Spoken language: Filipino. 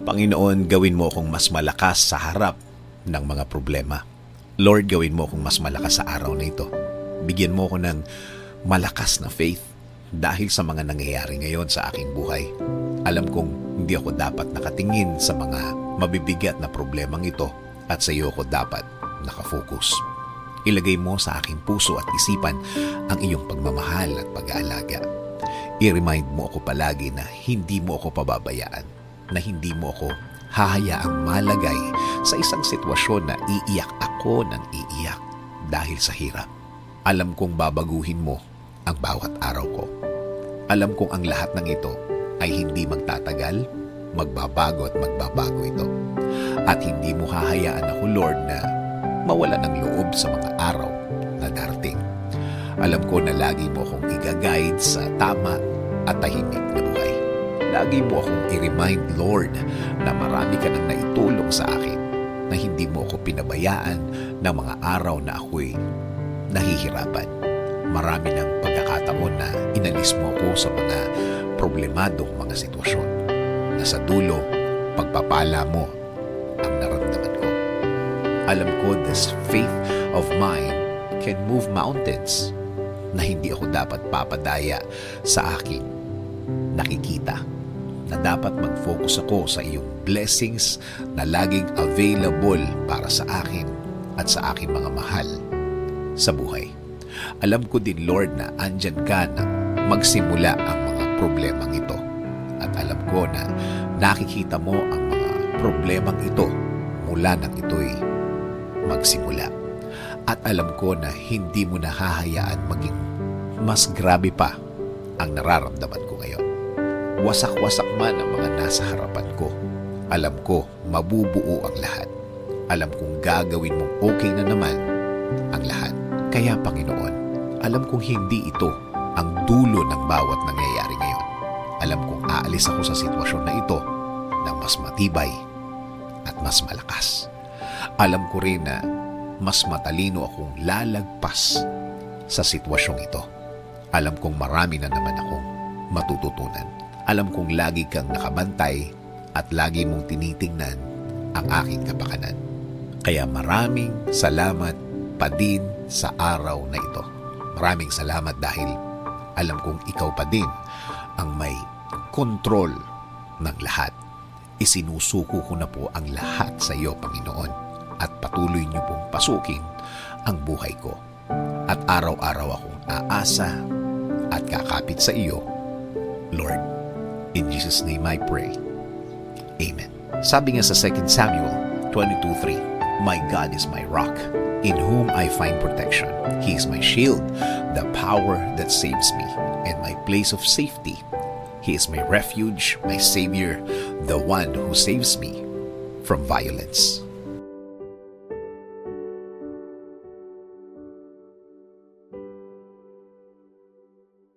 Panginoon, gawin mo akong mas malakas sa harap ng mga problema. Lord, gawin mo akong mas malakas sa araw na ito. Bigyan mo ako ng malakas na faith dahil sa mga nangyayari ngayon sa aking buhay. Alam kong hindi ako dapat nakatingin sa mga mabibigat na problemang ito at sa iyo ako dapat nakafocus. Ilagay mo sa aking puso at isipan ang iyong pagmamahal at pag-aalaga. I-remind mo ako palagi na hindi mo ako pababayaan, na hindi mo ako hahayaang malagay sa isang sitwasyon na iiyak ako ng iiyak dahil sa hirap. Alam kong babaguhin mo ang bawat araw ko. Alam kong ang lahat ng ito ay hindi magtatagal, magbabago at magbabago ito. At hindi mo hahayaan ako, Lord, na mawala ng loob sa mga araw na darating. Alam ko na lagi mo akong i-guide sa tama at tahimik na buhay. Lagi mo akong i-remind, Lord, na marami ka nang naitulong sa akin, na hindi mo ako pinabayaan ng mga araw na ako'y nahihirapan. Marami ng pagkakataon na inalis mo ako sa mga problemadong mga sitwasyon, na sa dulo, pagpapala mo ang naramdaman ko. Alam ko this faith of mine can move mountains, na hindi ako dapat papadaya sa aking nakikita, na dapat mag-focus ako sa iyong blessings na laging available para sa akin at sa aking mga mahal sa buhay. Alam ko din, Lord, na andyan ka na magsimula ang mga problemang ito. At alam ko na nakikita mo ang mga problemang ito mula nang ito'y magsimula. At alam ko na hindi mo na hahayaan maging mas grabe pa ang nararamdaman ko ngayon. Wasak-wasak man ang mga nasa harapan ko, alam ko mabubuo ang lahat. Alam kong gagawin mong okay na naman ang lahat. Kaya, Panginoon, alam kong hindi ito ang dulo ng bawat nangyayari ngayon. Alam kong aalis ako sa sitwasyon na ito na mas matibay at mas malakas. Alam ko rin na mas matalino akong lalagpas sa sitwasyong ito. Alam kong marami na naman akong matututunan. Alam kong lagi kang nakabantay at lagi mong tinitingnan ang aking kapakanan. Kaya maraming salamat pa din sa araw na ito. Maraming salamat dahil alam kong ikaw pa din ang may kontrol ng lahat. Isinusuko ko na po ang lahat sa iyo, Panginoon, at patuloy niyo pong pasukin ang buhay ko. At araw-araw akong aasa at kakapit sa iyo, Lord. In Jesus' name I pray. Amen. Sabi nga sa 2 Samuel 22:3, My God is my rock, in whom I find protection. He is my shield, the power that saves me, and my place of safety. He is my refuge, my Savior, the one who saves me from violence.